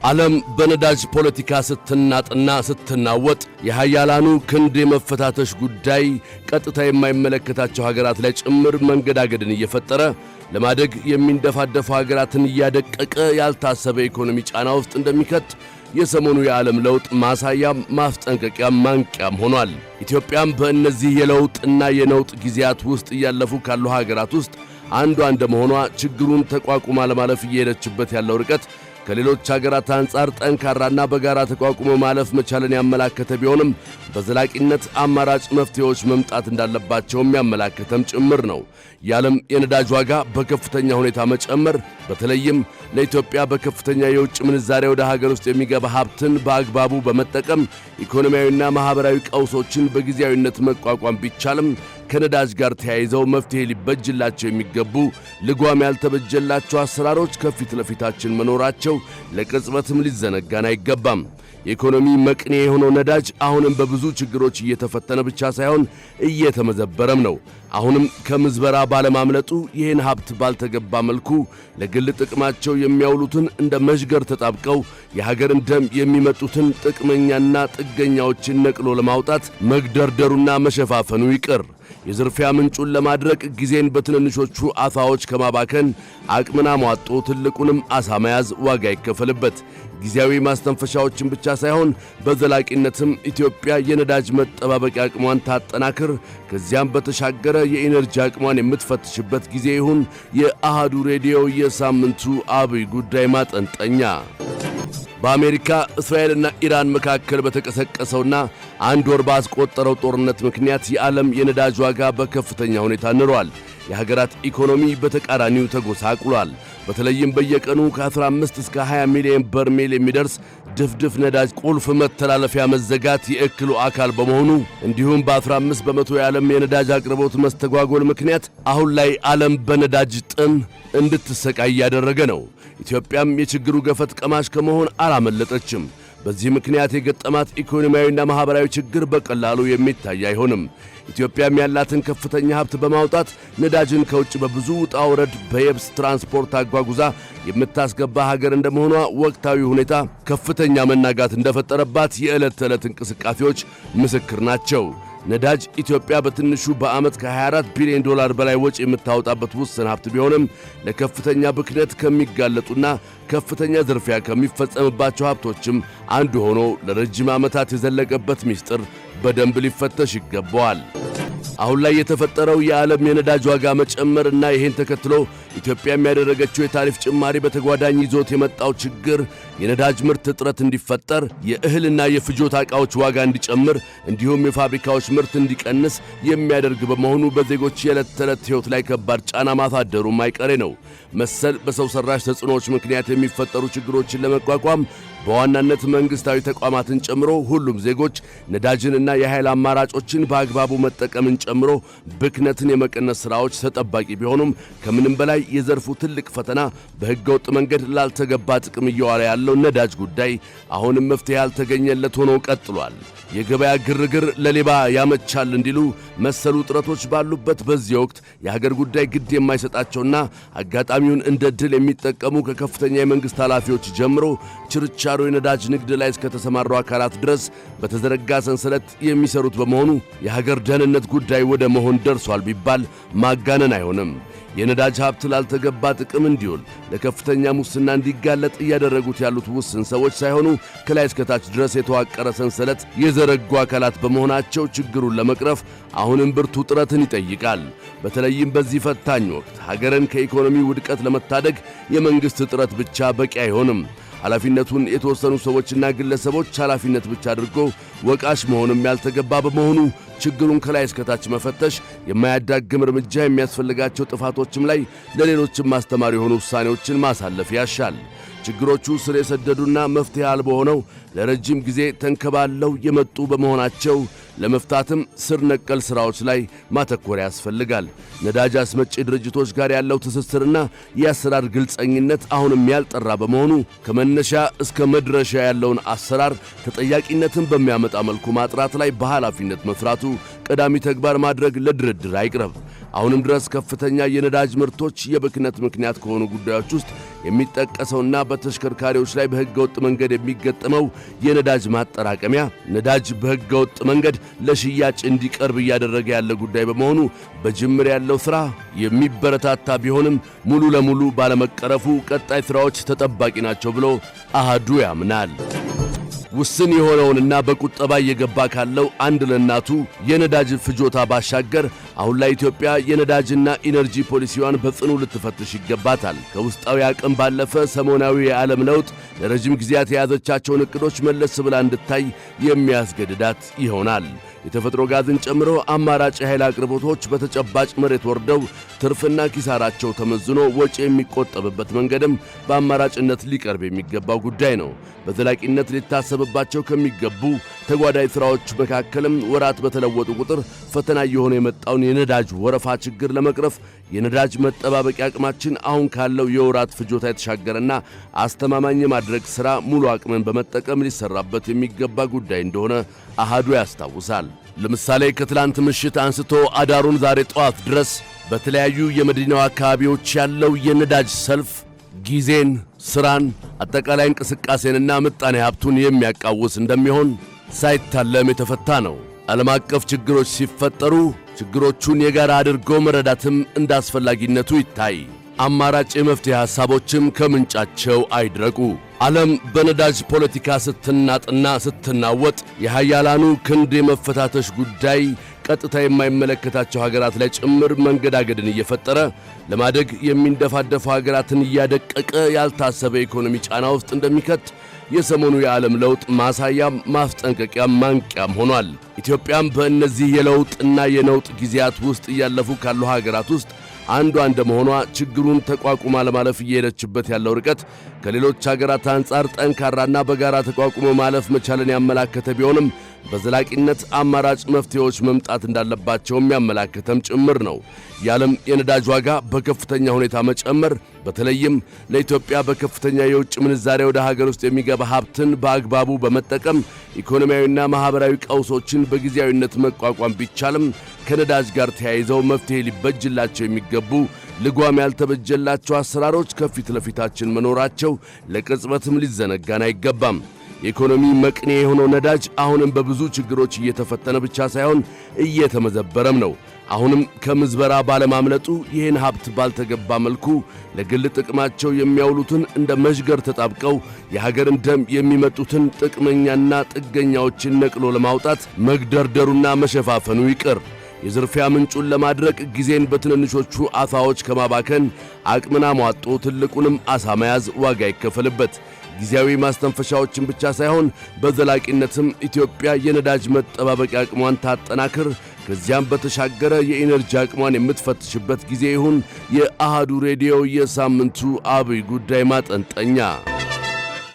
ዓለም በነዳጅ ፖለቲካ ስትናጥና ስትናወጥ የሃያላኑ ክንድ የመፈታተሽ ጉዳይ ቀጥታ የማይመለከታቸው ሀገራት ላይ ጭምር መንገዳገድን እየፈጠረ ለማደግ የሚንደፋደፉ ሀገራትን እያደቀቀ ያልታሰበ ኢኮኖሚ ጫና ውስጥ እንደሚከት የሰሞኑ የዓለም ለውጥ ማሳያም ማስጠንቀቂያም ማንቂያም ሆኗል። ኢትዮጵያም በእነዚህ የለውጥና የነውጥ ጊዜያት ውስጥ እያለፉ ካሉ ሀገራት ውስጥ አንዷ እንደመሆኗ ችግሩን ተቋቁማ ለማለፍ እየሄደችበት ያለው ርቀት ከሌሎች ሀገራት አንጻር ጠንካራና በጋራ ተቋቁሞ ማለፍ መቻልን ያመላከተ ቢሆንም በዘላቂነት አማራጭ መፍትሄዎች መምጣት እንዳለባቸውም ያመላከተም ጭምር ነው። የዓለም የነዳጅ ዋጋ በከፍተኛ ሁኔታ መጨመር በተለይም ለኢትዮጵያ በከፍተኛ የውጭ ምንዛሬ ወደ ሀገር ውስጥ የሚገባ ሀብትን በአግባቡ በመጠቀም ኢኮኖሚያዊና ማኅበራዊ ቀውሶችን በጊዜያዊነት መቋቋም ቢቻልም ከነዳጅ ጋር ተያይዘው መፍትሄ ሊበጅላቸው የሚገቡ ልጓም ያልተበጀላቸው አሰራሮች ከፊት ለፊታችን መኖራቸው ለቅጽበትም ሊዘነጋን አይገባም። የኢኮኖሚ መቅኔ የሆነው ነዳጅ አሁንም በብዙ ችግሮች እየተፈተነ ብቻ ሳይሆን እየተመዘበረም ነው። አሁንም ከምዝበራ ባለማምለጡ ይህን ሀብት ባልተገባ መልኩ ለግል ጥቅማቸው የሚያውሉትን እንደ መዥገር ተጣብቀው የሀገርን ደም የሚመጡትን ጥቅመኛና ጥገኛዎችን ነቅሎ ለማውጣት መግደርደሩና መሸፋፈኑ ይቅር። የዝርፊያ ምንጩን ለማድረቅ ጊዜን በትንንሾቹ አፋዎች ከማባከን አቅምን አሟጦ ትልቁንም ዓሣ መያዝ ዋጋ ይከፈልበት። ጊዜያዊ ማስተንፈሻዎችን ብቻ ሳይሆን በዘላቂነትም ኢትዮጵያ የነዳጅ መጠባበቂያ አቅሟን ታጠናክር፣ ከዚያም በተሻገረ የኢነርጂ አቅሟን የምትፈትሽበት ጊዜ ይሁን የአሃዱ ሬዲዮ የሳምንቱ አብይ ጉዳይ ማጠንጠኛ። በአሜሪካ እስራኤልና ኢራን መካከል በተቀሰቀሰውና አንድ ወር ባስቆጠረው ጦርነት ምክንያት የዓለም የነዳጅ ዋጋ በከፍተኛ ሁኔታ ንሯል። የሀገራት ኢኮኖሚ በተቃራኒው ተጎሳቁሏል። በተለይም በየቀኑ ከ15 እስከ 20 ሚሊዮን በርሜል የሚደርስ ድፍድፍ ነዳጅ ቁልፍ መተላለፊያ መዘጋት የእክሉ አካል በመሆኑ እንዲሁም በ15 በመቶ የዓለም የነዳጅ አቅርቦት መስተጓጎል ምክንያት አሁን ላይ ዓለም በነዳጅ ጥም እንድትሰቃይ ያደረገ ነው። ኢትዮጵያም የችግሩ ገፈት ቀማሽ ከመሆን አላመለጠችም። በዚህ ምክንያት የገጠማት ኢኮኖሚያዊና ማኅበራዊ ችግር በቀላሉ የሚታይ አይሆንም። ኢትዮጵያም ያላትን ከፍተኛ ሀብት በማውጣት ነዳጅን ከውጭ በብዙ ውጣ ውረድ በየብስ ትራንስፖርት አጓጉዛ የምታስገባ ሀገር እንደመሆኗ ወቅታዊ ሁኔታ ከፍተኛ መናጋት እንደፈጠረባት የዕለት ተዕለት እንቅስቃሴዎች ምስክር ናቸው። ነዳጅ ኢትዮጵያ በትንሹ በዓመት ከ24 ቢሊዮን ዶላር በላይ ወጪ የምታወጣበት ውስን ሀብት ቢሆንም ለከፍተኛ ብክነት ከሚጋለጡና ከፍተኛ ዝርፊያ ከሚፈጸምባቸው ሀብቶችም አንዱ ሆኖ ለረጅም ዓመታት የዘለቀበት ምስጢር በደንብ ሊፈተሽ ይገባዋል። አሁን ላይ የተፈጠረው የዓለም የነዳጅ ዋጋ መጨመርና ይህን ተከትሎ ኢትዮጵያ ያደረገችው የታሪፍ ጭማሪ በተጓዳኝ ይዞት የመጣው ችግር የነዳጅ ምርት እጥረት እንዲፈጠር፣ የእህልና የፍጆታ ዕቃዎች ዋጋ እንዲጨምር እንዲሁም የፋብሪካዎች ምርት እንዲቀንስ የሚያደርግ በመሆኑ በዜጎች የዕለት ተዕለት ሕይወት ላይ ከባድ ጫና ማሳደሩም አይቀሬ ነው። መሰል በሰው ሠራሽ ተጽዕኖዎች ምክንያት የሚፈጠሩ ችግሮችን ለመቋቋም በዋናነት መንግሥታዊ ተቋማትን ጨምሮ ሁሉም ዜጎች ነዳጅንና የኃይል አማራጮችን በአግባቡ መጠቀምን ጨምሮ ብክነትን የመቀነስ ሥራዎች ተጠባቂ ቢሆኑም ከምንም በላይ የዘርፉ ትልቅ ፈተና በሕገ ወጥ መንገድ ላልተገባ ጥቅም እየዋለ ያለው ነዳጅ ጉዳይ አሁንም መፍትሄ ያልተገኘለት ሆኖ ቀጥሏል። የገበያ ግርግር ለሌባ ያመቻል እንዲሉ መሰሉ ጥረቶች ባሉበት በዚህ ወቅት የሀገር ጉዳይ ግድ የማይሰጣቸውና አጋጣሚውን እንደ ድል የሚጠቀሙ ከከፍተኛ የመንግሥት ኃላፊዎች ጀምሮ ችርቻሮ የነዳጅ ንግድ ላይ እስከተሰማሩ አካላት ድረስ በተዘረጋ ሰንሰለት የሚሰሩት በመሆኑ የሀገር ደህንነት ጉዳይ ወደ መሆን ደርሷል ቢባል ማጋነን አይሆንም። የነዳጅ ሀብት ላልተገባ ጥቅም እንዲውል ለከፍተኛ ሙስና እንዲጋለጥ እያደረጉት ያሉት ውስን ሰዎች ሳይሆኑ ከላይ እስከታች ድረስ የተዋቀረ ሰንሰለት የዘረጉ አካላት በመሆናቸው ችግሩን ለመቅረፍ አሁንም ብርቱ ጥረትን ይጠይቃል። በተለይም በዚህ ፈታኝ ወቅት ሀገርን ከኢኮኖሚ ውድቀት ለመታደግ የመንግሥት ጥረት ብቻ በቂ አይሆንም። ኃላፊነቱን የተወሰኑ ሰዎችና ግለሰቦች ኃላፊነት ብቻ አድርጎ ወቃሽ መሆንም ያልተገባ በመሆኑ ችግሩን ከላይ እስከታች መፈተሽ፣ የማያዳግም እርምጃ የሚያስፈልጋቸው ጥፋቶችም ላይ ለሌሎችም ማስተማር የሆኑ ውሳኔዎችን ማሳለፍ ያሻል። ችግሮቹ ስር የሰደዱና መፍትሄ አልባ ሆነው ለረጅም ጊዜ ተንከባለው የመጡ በመሆናቸው ለመፍታትም ስር ነቀል ሥራዎች ላይ ማተኮር ያስፈልጋል። ነዳጅ አስመጪ ድርጅቶች ጋር ያለው ትስስርና የአሰራር ግልጸኝነት አሁንም ያልጠራ በመሆኑ ከመነሻ እስከ መድረሻ ያለውን አሰራር ተጠያቂነትን በሚያመጣ መልኩ ማጥራት ላይ በኃላፊነት መስራቱ ቀዳሚ ተግባር ማድረግ ለድርድር አይቅረብ። አሁንም ድረስ ከፍተኛ የነዳጅ ምርቶች የብክነት ምክንያት ከሆኑ ጉዳዮች ውስጥ የሚጠቀሰውና በተሽከርካሪዎች ላይ በሕገወጥ መንገድ የሚገጠመው የነዳጅ ማጠራቀሚያ ነዳጅ በሕገወጥ መንገድ ለሽያጭ እንዲቀርብ እያደረገ ያለ ጉዳይ በመሆኑ በጅምር ያለው ሥራ የሚበረታታ ቢሆንም ሙሉ ለሙሉ ባለመቀረፉ ቀጣይ ሥራዎች ተጠባቂ ናቸው ብሎ አሃዱ ያምናል። ውስን የሆነውንና በቁጠባ እየገባ ካለው አንድ ለእናቱ የነዳጅ ፍጆታ ባሻገር አሁን ላይ ኢትዮጵያ የነዳጅና ኢነርጂ ፖሊሲዋን በጽኑ ልትፈትሽ ይገባታል። ከውስጣዊ አቅም ባለፈ ሰሞናዊ የዓለም ለውጥ ለረጅም ጊዜያት የያዘቻቸውን ዕቅዶች መለስ ብላ እንድታይ የሚያስገድዳት ይሆናል። የተፈጥሮ ጋዝን ጨምሮ አማራጭ የኃይል አቅርቦቶች በተጨባጭ መሬት ወርደው ትርፍና ኪሳራቸው ተመዝኖ ወጪ የሚቆጠብበት መንገድም በአማራጭነት ሊቀርብ የሚገባው ጉዳይ ነው። በዘላቂነት ሊታሰብባቸው ከሚገቡ ተጓዳኝ ሥራዎች መካከልም ወራት በተለወጡ ቁጥር ፈተና እየሆነ የመጣውን የነዳጅ ወረፋ ችግር ለመቅረፍ የነዳጅ መጠባበቂያ አቅማችን አሁን ካለው የወራት ፍጆታ የተሻገረና አስተማማኝ የማድረግ ሥራ ሙሉ አቅምን በመጠቀም ሊሰራበት የሚገባ ጉዳይ እንደሆነ አሃዱ ያስታውሳል። ለምሳሌ ከትላንት ምሽት አንስቶ አዳሩን ዛሬ ጠዋት ድረስ በተለያዩ የመዲናው አካባቢዎች ያለው የነዳጅ ሰልፍ ጊዜን፣ ሥራን፣ አጠቃላይ እንቅስቃሴንና ምጣኔ ሀብቱን የሚያቃውስ እንደሚሆን ሳይታለም የተፈታ ነው። ዓለም አቀፍ ችግሮች ሲፈጠሩ ችግሮቹን የጋራ አድርጎ መረዳትም እንዳስፈላጊነቱ ይታይ። አማራጭ የመፍትሄ ሐሳቦችም ከምንጫቸው አይድረቁ። ዓለም በነዳጅ ፖለቲካ ስትናጥና ስትናወጥ የሃያላኑ ክንድ የመፈታተሽ ጉዳይ ቀጥታ የማይመለከታቸው ሀገራት ላይ ጭምር መንገዳገድን እየፈጠረ ለማደግ የሚንደፋደፉ ሀገራትን እያደቀቀ ያልታሰበ ኢኮኖሚ ጫና ውስጥ እንደሚከት የሰሞኑ የዓለም ለውጥ ማሳያም ማስጠንቀቂያም ማንቂያም ሆኗል። ኢትዮጵያም በእነዚህ የለውጥና የነውጥ ጊዜያት ውስጥ እያለፉ ካሉ ሀገራት ውስጥ አንዷ እንደመሆኗ ችግሩን ተቋቁማ ለማለፍ እየሄደችበት ያለው ርቀት ከሌሎች ሀገራት አንጻር ጠንካራና በጋራ ተቋቁሞ ማለፍ መቻልን ያመላከተ ቢሆንም በዘላቂነት አማራጭ መፍትሄዎች መምጣት እንዳለባቸውም ያመላከተም ጭምር ነው። የዓለም የነዳጅ ዋጋ በከፍተኛ ሁኔታ መጨመር በተለይም ለኢትዮጵያ በከፍተኛ የውጭ ምንዛሬ ወደ ሀገር ውስጥ የሚገባ ሀብትን በአግባቡ በመጠቀም ኢኮኖሚያዊና ማኅበራዊ ቀውሶችን በጊዜያዊነት መቋቋም ቢቻልም ከነዳጅ ጋር ተያይዘው መፍትሄ ሊበጅላቸው የሚገቡ ልጓም ያልተበጀላቸው አሰራሮች ከፊት ለፊታችን መኖራቸው ለቅጽበትም ሊዘነጋን አይገባም። የኢኮኖሚ መቅኔ የሆነው ነዳጅ አሁንም በብዙ ችግሮች እየተፈተነ ብቻ ሳይሆን እየተመዘበረም ነው። አሁንም ከምዝበራ ባለማምለጡ ይህን ሀብት ባልተገባ መልኩ ለግል ጥቅማቸው የሚያውሉትን እንደ መዥገር ተጣብቀው የሀገርን ደም የሚመጡትን ጥቅመኛና ጥገኛዎችን ነቅሎ ለማውጣት መግደርደሩና መሸፋፈኑ ይቅር። የዝርፊያ ምንጩን ለማድረቅ ጊዜን በትንንሾቹ አሳዎች ከማባከን አቅምን አሟጦ ትልቁንም አሳ መያዝ ዋጋ ይከፈልበት። ጊዜያዊ ማስተንፈሻዎችን ብቻ ሳይሆን በዘላቂነትም ኢትዮጵያ የነዳጅ መጠባበቂያ አቅሟን ታጠናክር፣ ከዚያም በተሻገረ የኢነርጂ አቅሟን የምትፈትሽበት ጊዜ ይሁን የአሃዱ ሬዲዮ የሳምንቱ አብይ ጉዳይ ማጠንጠኛ።